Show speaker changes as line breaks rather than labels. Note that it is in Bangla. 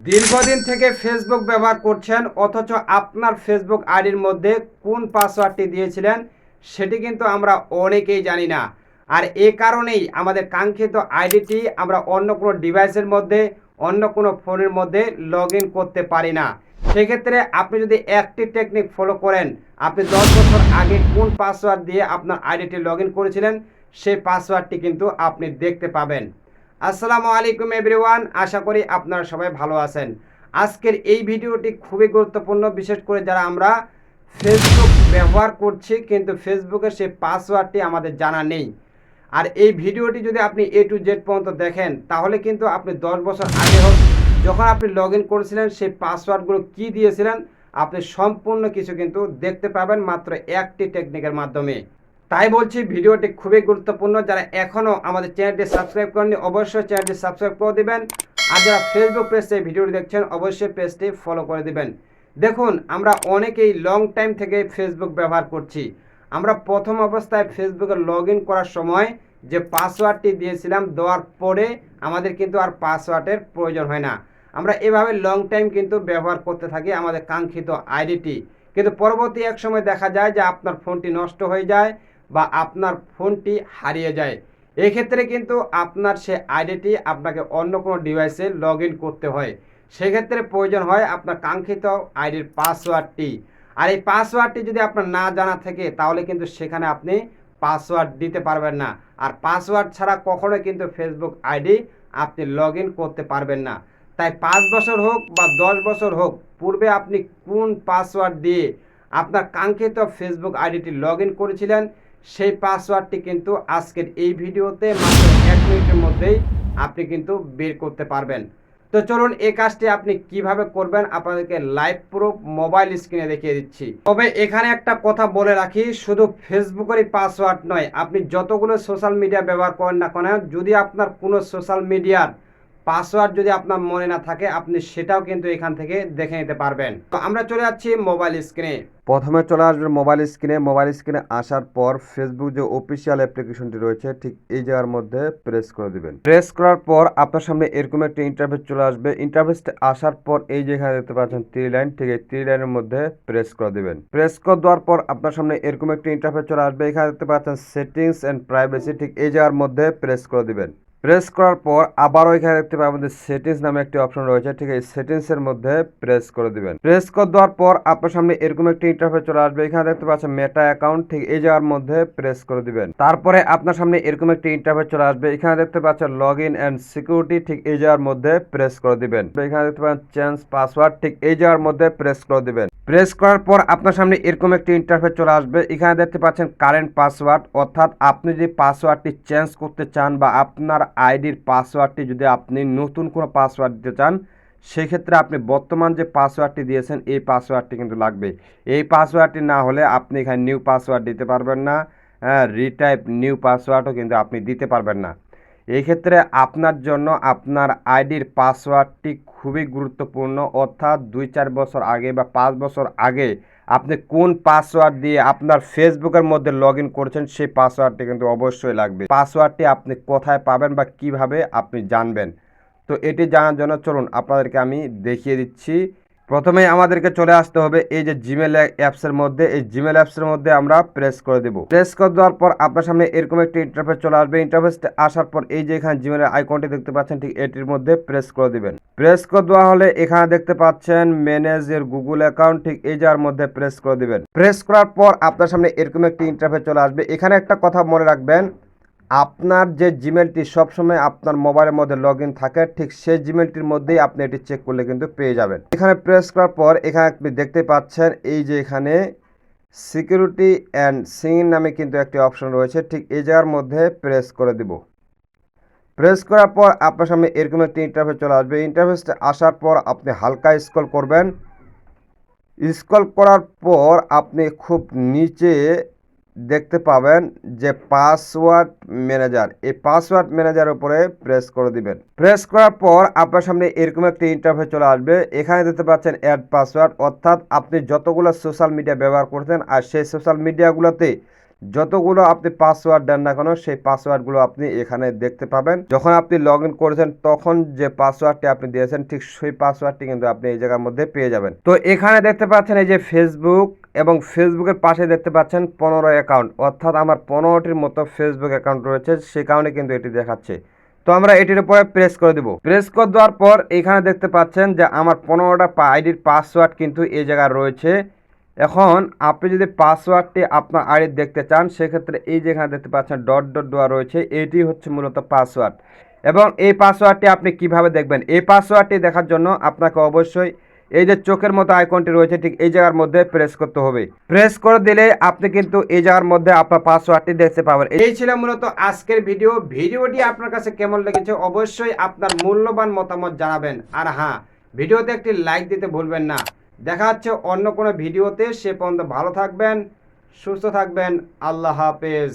দীর্ঘদিন থেকে ফেসবুক ব্যবহার করছেন অথচ আপনার ফেসবুক আইডির মধ্যে কোন পাসওয়ার্ডটি দিয়েছিলেন সেটি কিন্তু আমরা অনেকেই জানি না। আর এ কারণেই আমাদের কাঙ্ক্ষিত আইডিটি আমরা অন্য কোনো ডিভাইসের মধ্যে অন্য কোনো ফোনের মধ্যে লগ ইন করতে পারি না। সেক্ষেত্রে আপনি যদি একটি টেকনিক ফলো করেন, আপনি 10 বছর আগে কোন পাসওয়ার্ড দিয়ে আপনার আইডিটি লগ ইন করেছিলেন সেই পাসওয়ার্ডটি কিন্তু আপনি দেখতে পাবেন। আসসালামু আলাইকুম এভরিওয়ান, আশা করি আপনারা সবাই ভালো আছেন। আজকের এই ভিডিওটি খুবই গুরুত্বপূর্ণ, বিশেষ করে যারা আমরা ফেসবুক ব্যবহার করছি কিন্তু ফেসবুকের সেই পাসওয়ার্ডটি আমাদের জানা নেই। আর এই ভিডিওটি যদি আপনি A to Z পর্যন্ত দেখেন তাহলে কিন্তু আপনি 10 বছর আগে হোক যখন আপনি লগ ইন করেছিলেন সেই পাসওয়ার্ডগুলো কী দিয়েছিলেন আপনি সম্পূর্ণ কিছু কিন্তু দেখতে পাবেন মাত্র একটি টেকনিকের মাধ্যমে। তাই বলছি ভিডিওটি খুবই গুরুত্বপূর্ণ। যারা এখনও আমাদের চ্যানেলটি সাবস্ক্রাইব করেননি অবশ্যই চ্যানেলটি সাবস্ক্রাইব করে দেবেন। আর যারা ফেসবুক পেজ থেকে ভিডিওটি দেখছেন অবশ্যই পেজটি ফলো করে দেবেন। দেখুন, আমরা অনেকেই লং টাইম থেকে ফেসবুক ব্যবহার করছি। আমরা প্রথম অবস্থায় ফেসবুকে লগ ইন করার সময় যে পাসওয়ার্ডটি দিয়েছিলাম দেওয়ার পরে আমাদের কিন্তু আর পাসওয়ার্ডের প্রয়োজন হয় না। আমরা এভাবে লং টাইম কিন্তু ব্যবহার করতে থাকি আমাদের কাঙ্ক্ষিত আইডিটি। কিন্তু পরবর্তী এক সময় দেখা যায় যে আপনার ফোনটি নষ্ট হয়ে যায় বা আপনার ফোনটি হারিয়ে যায়। এক্ষেত্রে কিন্তু আপনার সে আইডিটি আপনাকে অন্য কোনো ডিভাইসে লগ ইন করতে হয়। সেক্ষেত্রে প্রয়োজন হয় আপনার কাঙ্ক্ষিত আইডির পাসওয়ার্ডটি। আর এই পাসওয়ার্ডটি যদি আপনার না জানা থাকে তাহলে কিন্তু সেখানে আপনি পাসওয়ার্ড দিতে পারবেন না। আর পাসওয়ার্ড ছাড়া কখনোই কিন্তু ফেসবুক আইডি আপনি লগ ইন করতে পারবেন না। তাই 5 বছর হোক বা 10 বছর হোক, পূর্বে আপনি কোন পাসওয়ার্ড দিয়ে আপনার কাঙ্ক্ষিত ফেসবুক আইডিটি লগ ইন করেছিলেন সেই পাসওয়ার্ডটি কিন্তু আজকের এই ভিডিওতে মাত্র 1 মিনিটের মধ্যেই আপনি কিন্তু বের করতে পারবেন। তো চলুন এই কাজটি আপনি কিভাবে করবেন আপনাদেরকে লাইভ প্রুফ মোবাইল স্ক্রিনে দেখিয়ে দিচ্ছি। তবে এখানে একটা কথা বলে রাখি, শুধু ফেসবুকেরই পাসওয়ার্ড নয়, আপনি যতগুলো সোশ্যাল মিডিয়া ব্যবহার করেন না কেন, যদি আপনার কোনো সোশ্যাল মিডিয়ার পাসওয়ার্ড যদি আপনার মনে না থাকে আপনি সেটাও কিন্তু এখান থেকে দেখে নিতে পারবেন। তো আমরা চলে যাচ্ছি মোবাইল স্ক্রিনে। প্রথমে চলে আসবে মোবাইল স্ক্রিনে। মোবাইল স্ক্রিনে আসার পর ফেসবুক যে অফিসিয়াল অ্যাপ্লিকেশনটি রয়েছে ঠিক এই জায়গার মধ্যে প্রেস করে দিবেন। প্রেস করার পর আপনার সামনে এরকম একটা ইন্টারফেস চলে আসবে। ইন্টারফেসটা আসার পর এই যে এখানে দেখতে পাচ্ছেন 3 লাইন, ঠিক এই 3 লাইনের মধ্যে প্রেস করে দিবেন। প্রেস করে দেওয়ার পর আপনার সামনে এরকম একটা ইন্টারফেস চলে আসবে। এখানে দেখতে পাচ্ছেন সেটিংস এন্ড প্রাইভেসি, ঠিক এই জায়গার মধ্যে প্রেস করে দিবেন। প্রেস করার পর আবারও এখানে দেখতে পাবেন আমাদের সেটিংস নামে একটি অপশন রয়েছে, ঠিক এই সেটিংসের মধ্যে প্রেস করে দিবেন। প্রেস করে দেওয়ার পর আপনার সামনে এরকম একটি ইন্টারফেস চলে আসবে। এখানে দেখতে পাচ্ছেন মেটা অ্যাকাউন্ট, ঠিক এই জায়গার মধ্যে প্রেস করে দিবেন। তারপরে আপনার সামনে এরকম একটি ইন্টারফেস চলে আসবে। এখানে দেখতে পাচ্ছেন লগ ইন অ্যান্ড সিকিউরিটি, ঠিক এই জায়গার মধ্যে প্রেস করে দিবেন। এখানে দেখতে পাচ্ছেন চেঞ্জ পাসওয়ার্ড, ঠিক এই জায়গার মধ্যে প্রেস করে দিবেন। প্রেস করার পর আপনার সামনে এরকম একটি ইন্টারফেস চলে আসবে। এখানে দেখতে পাচ্ছেন কারেন্ট পাসওয়ার্ড, অর্থাৎ আপনি যদি পাসওয়ার্ডটি চেঞ্জ করতে চান বা আপনার আইডির পাসওয়ার্ডটি যদি আপনি নতুন কোনো পাসওয়ার্ড দিতে চান সেক্ষেত্রে আপনি বর্তমান যে পাসওয়ার্ডটি দিয়েছেন এই পাসওয়ার্ডটি কিন্তু লাগবে। এই পাসওয়ার্ডটি না হলে আপনি এখানে নিউ পাসওয়ার্ড দিতে পারবেন না, রিটাইপ নিউ পাসওয়ার্ডও কিন্তু আপনি দিতে পারবেন না। এই ক্ষেত্রে আপনার জন্য আপনার আইডির পাসওয়ার্ডটি খুবই গুরুত্বপূর্ণ, অর্থাৎ 2-4 বছর আগে বা 5 বছর আগে আপনি কোন পাসওয়ার্ড দিয়ে আপনার ফেসবুকের মধ্যে লগ ইন করেছেন সেই পাসওয়ার্ডটি কিন্তু অবশ্যই লাগবে। পাসওয়ার্ডটি আপনি কোথায় পাবেন বা কিভাবে আপনি জানবেন, তো এটি জানার জন্য চলুন আপনাদেরকে আমি দেখিয়ে দিচ্ছি। প্রথমেই আমাদেরকে চলে আসতে হবে এই যে জিমেল অ্যাপসের মধ্যে। এই জিমেল অ্যাপসের মধ্যে আমরা প্রেস করে দেব। প্রেস করে দেওয়ার পর আপনার সামনে এরকম একটি ইন্টারফেস চলে আসবে। ইন্টারফেসটা আসার পর এই যে এখানে জিমেলের আইকনটি দেখতে পাচ্ছেন ঠিক এটির মধ্যে প্রেস করে দিবেন। প্রেস করে দেওয়া হলে এখানে দেখতে পাচ্ছেন ম্যানেজ এর গুগল অ্যাকাউন্ট, ঠিক এই জায়গার মধ্যে প্রেস করে দিবেন। প্রেস করার পর আপনার সামনে এরকম একটি ইন্টারফেস চলে আসবে। এখানে একটা কথা মনে রাখবেন, আপনার যে জিমেলটি সবসময় আপনার মোবাইলের মধ্যে লগ ইন থাকে ঠিক সেই জিমেলটির মধ্যেই আপনি এটি চেক করলে কিন্তু পেয়ে যাবেন। এখানে প্রেস করার পর এখানে আপনি দেখতে পাচ্ছেন এই যে এখানে সিকিউরিটি অ্যান্ড সিন নামে কিন্তু একটি অপশন রয়েছে, ঠিক এই জায়গার মধ্যে প্রেস করে দিব। প্রেস করার পর আপনার সামনে এরকম একটি ইন্টারফেস চলে আসবে। ইন্টারফেসটা আসার পর আপনি হালকা স্ক্রল করবেন। স্ক্রল করার পর আপনি খুব নিচে দেখতে পাবেন যে পাসওয়ার্ড ম্যানেজার, এই পাসওয়ার্ড ম্যানেজারের উপরে প্রেস করে দিবেন। প্রেস করার পর আপনার সামনে এরকম একটি ইন্টারফেস চলে আসবে। এখানে দেখতে পাচ্ছেন অ্যাড পাসওয়ার্ড, অর্থাৎ আপনি যতগুলো সোশ্যাল মিডিয়া ব্যবহার করছেন আর সেই সোশ্যাল মিডিয়াগুলোতে যতগুলো আপনি পাসওয়ার্ড দেন না কেন সেই পাসওয়ার্ডগুলো আপনি এখানে দেখতে পাবেন। যখন আপনি লগ ইন করেছেন তখন যে পাসওয়ার্ডটি আপনি দিয়েছেন ঠিক সেই পাসওয়ার্ডটি কিন্তু আপনি এই জায়গার মধ্যে পেয়ে যাবেন। তো এখানে দেখতে পাচ্ছেন এই যে ফেসবুক এবং ফেসবুকের পাশে দেখতে পাচ্ছেন 15 অ্যাকাউন্ট, অর্থাৎ আমার 15টির মতো ফেসবুক অ্যাকাউন্ট রয়েছে, সে কারণে কিন্তু এটি দেখাচ্ছে। তো আমরা এটির উপরে প্রেস করে দেব। প্রেস করে দেওয়ার পর এখানে দেখতে পাচ্ছেন যে আমার 15টা আইডির পাসওয়ার্ড কিন্তু এই জায়গায় রয়েছে। এখন আপনি যদি পাসওয়ার্ডটি আপনার আইডি দেখতে চান সেক্ষেত্রে এই যেখানে দেখতে পাচ্ছেন ডট ডট দেওয়া রয়েছে, এটি হচ্ছে মূলত পাসওয়ার্ড। এবং এই পাসওয়ার্ডটি আপনি কিভাবে দেখবেন? এই পাসওয়ার্ডটি দেখার জন্য আপনাকে অবশ্যই এই যে চোখের মতো আইকনটি রয়েছে ঠিক এই জায়গার মধ্যে প্রেস করতে হবে। প্রেস করে দিলে আপনি কিন্তু এই জায়গার মধ্যে আপনার পাসওয়ার্ডটি দেখতে পাবেন। এই ছিল মূলত আজকের ভিডিওটি আপনার কাছে কেমন লেগেছে অবশ্যই আপনার মূল্যবান মতামত জানাবেন। আর হ্যাঁ, ভিডিওতে একটি লাইক দিতে ভুলবেন না। দেখা হচ্ছে অন্য কোনো ভিডিওতে, সে পর্যন্ত ভালো থাকবেন, সুস্থ থাকবেন। আল্লাহ হাফেজ।